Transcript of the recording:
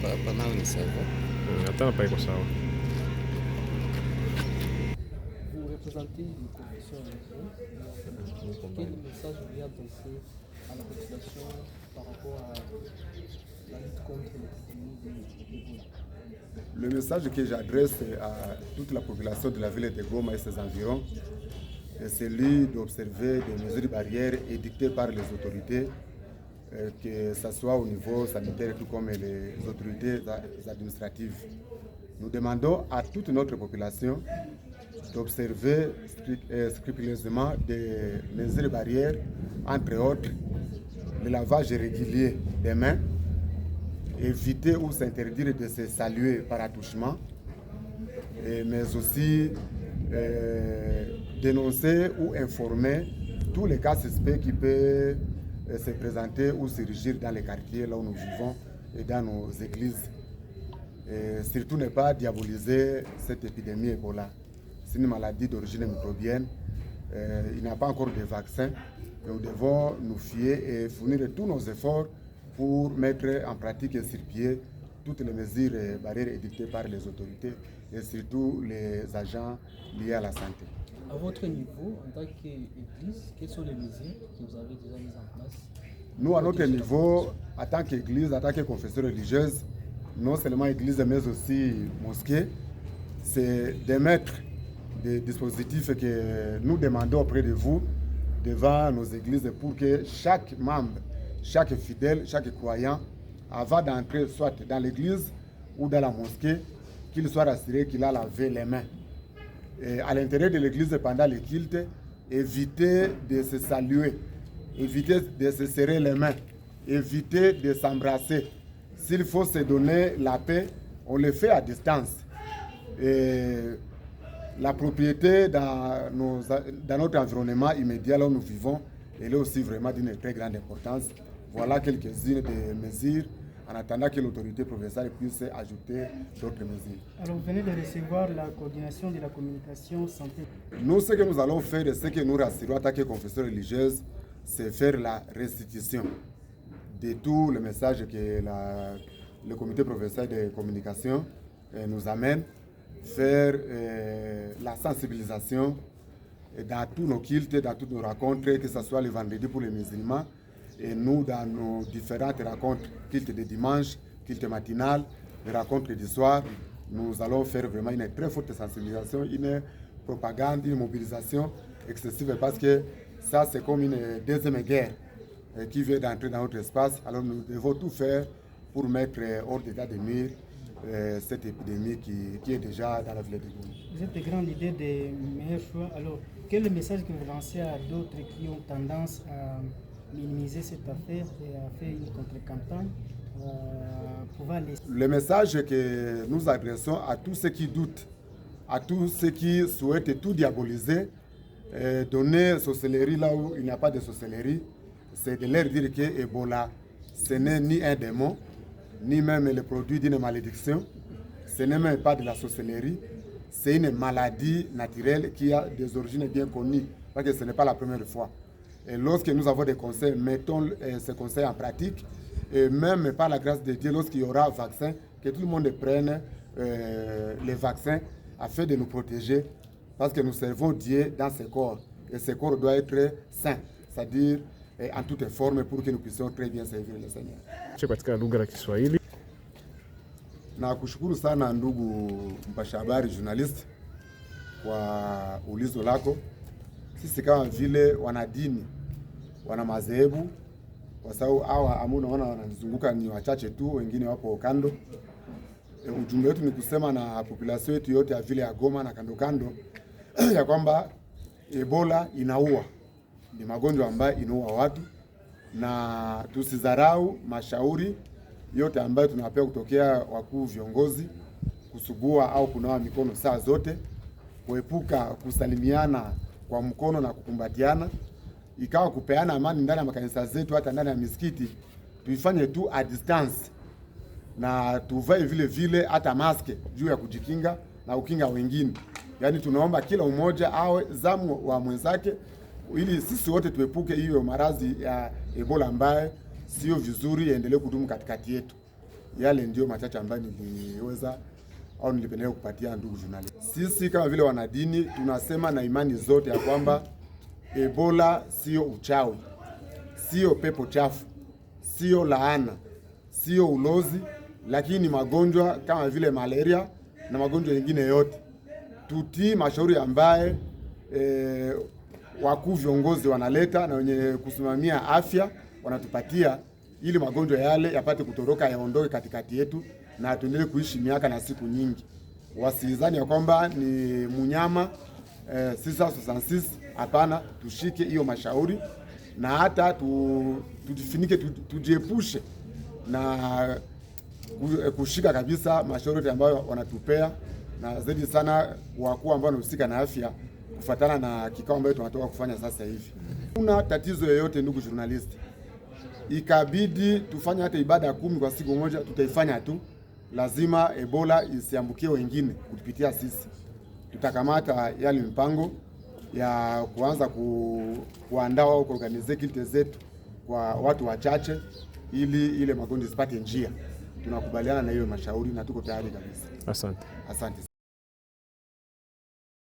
Pas ni sawa. Hata pa iko sawa. Vous représentez une commission quel message vous avez adressé à la population par rapport à la lutte contre l'épidémie de Ebola? Le message que j'adresse à toute la population de la ville de Goma et ses environs est celui d'observer des mesures barrières édictées par les autorités, que ce soit au niveau sanitaire tout comme les autorités administratives. Nous demandons à toute notre population d'observer scrupuleusement des mesures barrières, entre autres le lavage régulier des mains, éviter ou s'interdire de se saluer par attouchement, mais aussi dénoncer ou informer tous les cas suspects qui peuvent se présenter ou surgir dans les quartiers là où nous vivons et dans nos églises. Et surtout ne pas diaboliser cette épidémie Ebola. C'est une maladie d'origine microbienne. Il n'y a pas encore de vaccin. Nous devons nous fier et fournir tous nos efforts pour mettre en pratique et sur pied toutes les mesures barrières édictées par les autorités et surtout les agents liés à la santé. À votre niveau, en tant qu'Église, quelles sont les mesures que vous avez déjà mises en place? Nous, à notre niveau, en tant qu'Église, en tant que confession religieuse, non seulement Église mais aussi mosquée, c'est de mettre des dispositifs que nous demandons auprès de vous devant nos églises pour que chaque membre, chaque fidèle, chaque croyant, avant d'entrer soit dans l'église ou dans la mosquée, qu'il soit rassuré qu'il a lavé les mains. Et à l'intérieur de l'église pendant le culte, éviter de se saluer, éviter de se serrer les mains, éviter de s'embrasser. S'il faut se donner la paix, on le fait à distance. Et la propriété dans notre environnement immédiat là où nous vivons, elle est aussi vraiment d'une très grande importance. Voilà quelques-unes des mesures en attendant que l'autorité provinciale puisse ajouter d'autres mesures. Alors vous venez de recevoir la coordination de la communication santé. Nous, ce que nous allons faire et ce que nous rassurons en tant que confession religieuse, c'est faire la restitution de tous les messages que le comité provincial de communication nous amène, faire la sensibilisation dans tous nos cultes, dans toutes nos rencontres, que ce soit le vendredi pour les musulmans, et nous dans nos différentes rencontres, culte de dimanche, culte matinal, les rencontres du soir, nous allons faire vraiment une très forte sensibilisation, une propagande, une mobilisation excessive, parce que ça c'est comme une deuxième guerre qui vient d'entrer dans notre espace. Alors nous devons tout faire pour mettre hors d'état de nuire cette épidémie qui est déjà dans la ville de Goma. Vous êtes de grandes idées des meilleurs choix. Alors, quel est le message que vous lancez à d'autres qui ont tendance à minimiser cette affaire et à faire une contre-campagne Le message que nous adressons à tous ceux qui doutent, à tous ceux qui souhaitent tout diaboliser, donner sorcellerie là où il n'y a pas de sorcellerie, c'est de leur dire que Ebola, ce n'est ni un démon, ni même le produit d'une malédiction. Ce n'est même pas de la sorcellerie. C'est une maladie naturelle qui a des origines bien connues, parce que ce n'est pas la première fois. Et lorsque nous avons des conseils, mettons ces conseils en pratique. Et même par la grâce de Dieu, lorsqu'il y aura un vaccin, que tout le monde prenne les vaccins afin de nous protéger, parce que nous servons Dieu dans ce corps. Et ce corps doit être sain, c'est-à-dire en toutes formes pour que nous puissions très bien servir le Seigneur. Katika lugha la Kiswahili. Na kushukuru sana ndugu mpasha habari journalist kwa ulizo lako. Sisi kama vile wanadini, wana madhehebu, kwa sababu hawa ambao unaona wanazunguka ni wachache tu, wengine wapo kando. Ujumbe wetu ni kusema na population yetu yote ya vile ya Goma na kando kando ya kwamba Ebola inaua. Ni magonjwa ambayo inaua watu, na tusidharau mashauri yote ambayo tunapewa kutokea wakuu viongozi, kusugua au kunawa mikono saa zote, kuepuka kusalimiana kwa mkono na kukumbatiana, ikawa kupeana amani ndani ya makanisa zetu, hata ndani ya misikiti tuifanye tu a distance, na tuvae vile vile hata maske juu ya kujikinga na kukinga wengine. Yaani tunaomba kila umoja awe zamu wa mwenzake, ili sisi wote tuepuke hiyo maradhi ya Ebola ambaye sio vizuri endelee kudumu katikati yetu. Yale ndio machache ambayo niliweza au nilipendelea kupatia ndugu journalist. Sisi kama vile wanadini tunasema na imani zote ya kwamba Ebola sio uchawi, sio pepo chafu, sio laana, sio ulozi, lakini magonjwa kama vile malaria na magonjwa mengine yote. Tutii mashauri ambaye wakuu viongozi wanaleta na wenye kusimamia afya wanatupatia, ili magonjwa yale yapate kutoroka, yaondoke katikati yetu na tuendelee kuishi miaka na siku nyingi. Wasizani ya kwamba ni munyama sisa susansis. Hapana, tushike hiyo mashauri na hata tujifinike, tujiepushe na kushika kabisa mashauri ambayo wanatupea, na zaidi sana wakuu ambao wanahusika na afya, kufuatana na kikao ambayo tunatoka kufanya sasa hivi. Kuna tatizo yoyote ndugu journalist, ikabidi tufanye hata ibada 10 kwa siku moja, tutaifanya tu. Lazima Ebola isiambukie wengine kupitia sisi. Tutakamata yale mpango ya kuanza kuandaa au kuorganize kilte zetu kwa watu wachache, ili ile magonjwa isipate njia. Tunakubaliana na hiyo mashauri na tuko tayari kabisa. Asante. Asante.